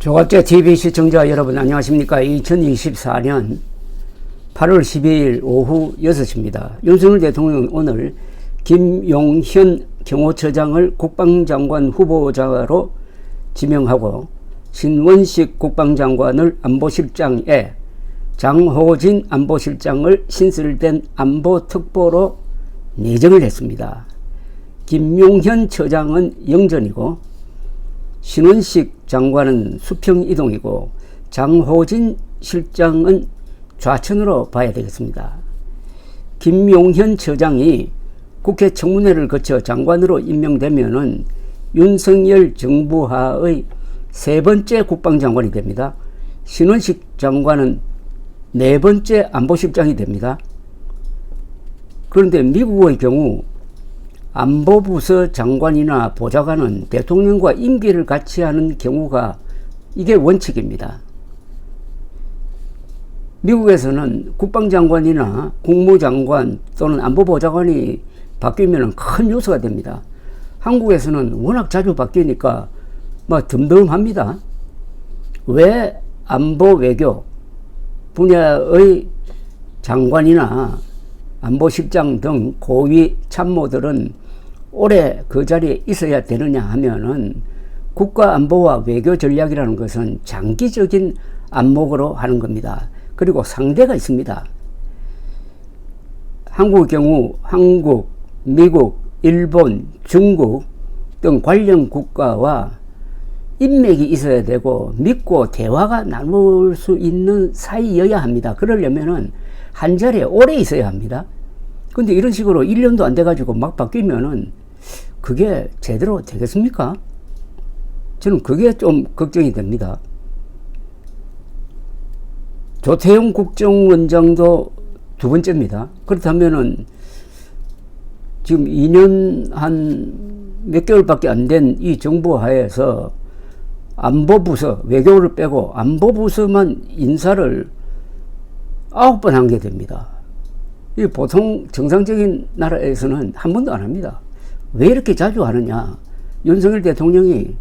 조갑제 TV 시청자 여러분 안녕하십니까. 2024년 8월 12일 오후 6시입니다. 윤석열 대통령은 오늘 김용현 경호처장을 국방장관 후보자로 지명하고 신원식 국방장관을 안보실장에 장호진 안보실장을 신설된 안보특보로 내정을 했습니다. 김용현 처장은 영전이고 신원식 장관은 수평이동이고 장호진 실장은 좌천으로 봐야 되겠습니다. 김용현 처장이 국회 청문회를 거쳐 장관으로 임명되면은 윤석열 정부 하의 세 번째 국방장관이 됩니다. 신원식 장관은 네 번째 안보실장이 됩니다. 그런데 미국의 경우 안보부서 장관이나 보좌관은 대통령과 임기를 같이 하는 경우가 이게 원칙입니다. 미국에서는 국방장관이나 국무장관 또는 안보보좌관이 바뀌면 큰 요소가 됩니다. 한국에서는 워낙 자주 바뀌니까 덤덤합니다. 왜 안보 외교 분야의 장관이나 안보실장 등 고위 참모들은 오래 그 자리에 있어야 되느냐 하면은 국가안보와 외교 전략이라는 것은 장기적인 안목으로 하는 겁니다. 그리고 상대가 있습니다. 한국의 경우 한국, 미국, 일본, 중국 등 관련 국가와 인맥이 있어야 되고 믿고 대화가 나눌 수 있는 사이여야 합니다. 그러려면은 한 자리에 오래 있어야 합니다. 근데 이런 식으로 1년도 안 돼가지고 막 바뀌면은 그게 제대로 되겠습니까? 저는 그게 좀 걱정이 됩니다. 조태용 국정원장도 두 번째입니다. 그렇다면은 지금 2년 한 몇 개월밖에 안 된 이 정부 하에서 안보부서, 외교를 빼고 안보부서만 인사를 9번 한 게 됩니다. 이 보통 정상적인 나라에서는 한 번도 안 합니다. 왜 이렇게 자주 하느냐? 윤석열 대통령이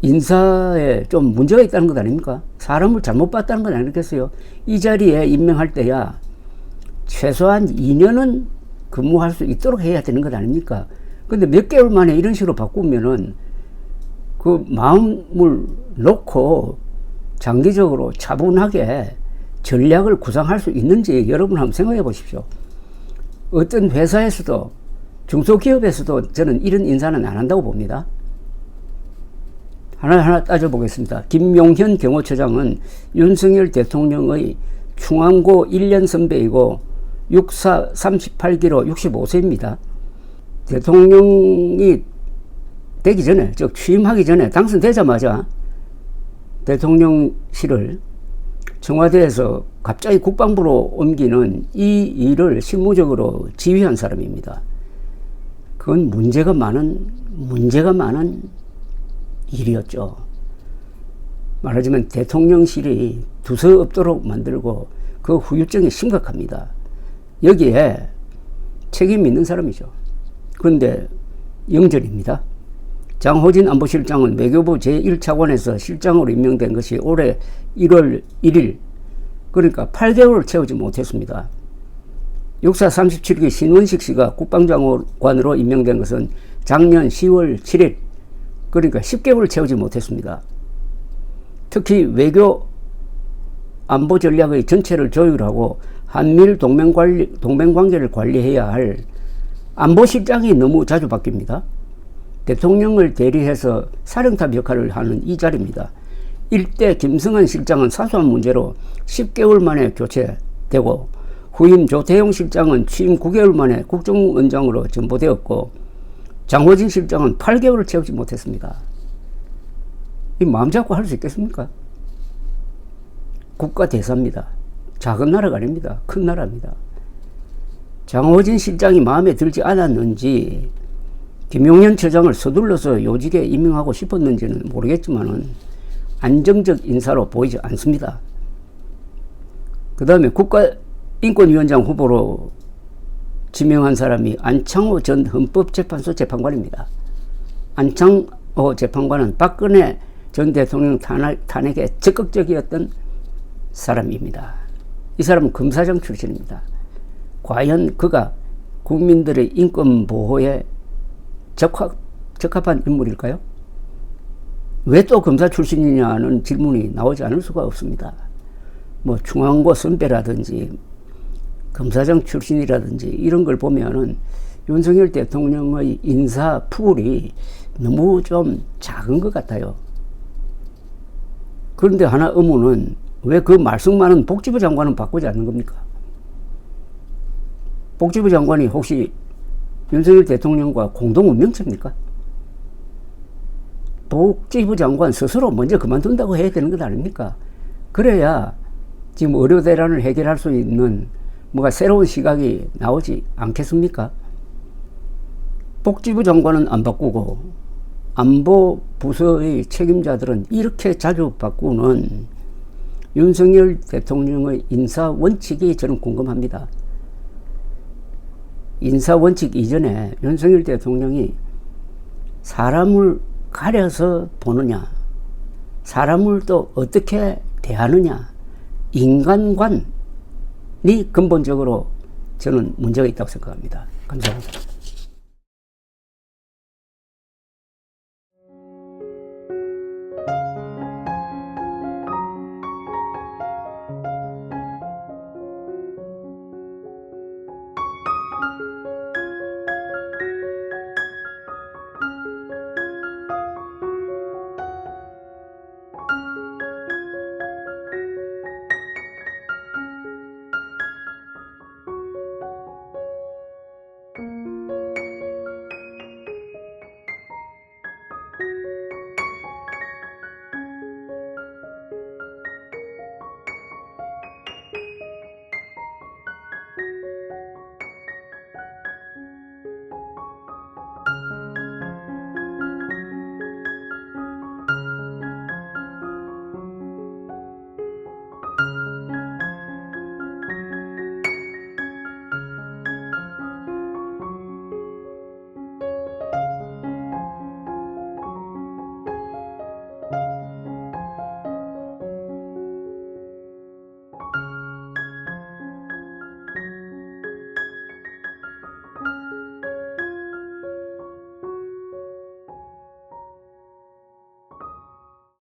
인사에 좀 문제가 있다는 것 아닙니까? 사람을 잘못 봤다는 건 아니겠어요? 이 자리에 임명할 때야 최소한 2년은 근무할 수 있도록 해야 되는 것 아닙니까? 근데 몇 개월 만에 이런 식으로 바꾸면은 그 마음을 놓고 장기적으로 차분하게 전략을 구상할 수 있는지 여러분 한번 생각해 보십시오. 어떤 회사에서도 중소기업에서도 저는 이런 인사는 안 한다고 봅니다. 하나하나 따져보겠습니다. 김용현 경호처장은 윤석열 대통령의 충암고 1년 선배이고 육사 38기로 65세입니다. 대통령이 되기 전에, 즉 취임하기 전에 당선되자마자 대통령실을 청와대에서 갑자기 국방부로 옮기는 이 일을 실무적으로 지휘한 사람입니다. 그건 문제가 많은 일이었죠. 말하자면 대통령실이 두서없도록 만들고 그 후유증이 심각합니다. 여기에 책임 있는 사람이죠. 그런데 영전입니다. 장호진 안보실장은 외교부 제1차관에서 실장으로 임명된 것이 올해 1월 1일, 그러니까 8개월을 채우지 못했습니다. 육사 37기 신원식 씨가 국방장관으로 임명된 것은 작년 10월 7일, 그러니까 10개월을 채우지 못했습니다. 특히 외교 안보 전략의 전체를 조율하고 한미일 동맹관계를 관리해야 할 안보실장이 너무 자주 바뀝니다. 대통령을 대리해서 사령탑 역할을 하는 이 자리입니다. 일대 김성한 실장은 사소한 문제로 10개월 만에 교체되고 후임 조태용 실장은 취임 9개월 만에 국정원장으로 전보되었고 장호진 실장은 8개월을 채우지 못했습니다. 이 마음 잡고 할 수 있겠습니까? 국가 대사입니다. 작은 나라가 아닙니다. 큰 나라입니다. 장호진 실장이 마음에 들지 않았는지 김용현 처장을 서둘러서 요직에 임명하고 싶었는지는 모르겠지만은 안정적 인사로 보이지 않습니다. 그 다음에 국가인권위원장 후보로 지명한 사람이 안창호 전 헌법재판소 재판관입니다. 안창호 재판관은 박근혜 전 대통령 탄핵에 적극적이었던 사람입니다. 이 사람은 검사장 출신입니다. 과연 그가 국민들의 인권 보호에 적합한 인물일까요? 왜 또 검사 출신이냐는 질문이 나오지 않을 수가 없습니다. 뭐 중앙고 선배라든지 검사장 출신이라든지 이런 걸 보면은 윤석열 대통령의 인사 풀이 너무 좀 작은 것 같아요. 그런데 하나 의문은 왜 그 말썽 많은 복지부 장관은 바꾸지 않는 겁니까? 복지부 장관이 혹시 윤석열 대통령과 공동 운명체입니까? 복지부 장관 스스로 먼저 그만둔다고 해야 되는 것 아닙니까? 그래야 지금 의료 대란을 해결할 수 있는 뭐가 새로운 시각이 나오지 않겠습니까? 복지부 장관은 안 바꾸고 안보 부서의 책임자들은 이렇게 자주 바꾸는 윤석열 대통령의 인사 원칙이 저는 궁금합니다. 인사 원칙 이전에 윤석열 대통령이 사람을 가려서 보느냐, 사람을 또 어떻게 대하느냐, 인간관이 근본적으로 저는 문제가 있다고 생각합니다. 감사합니다.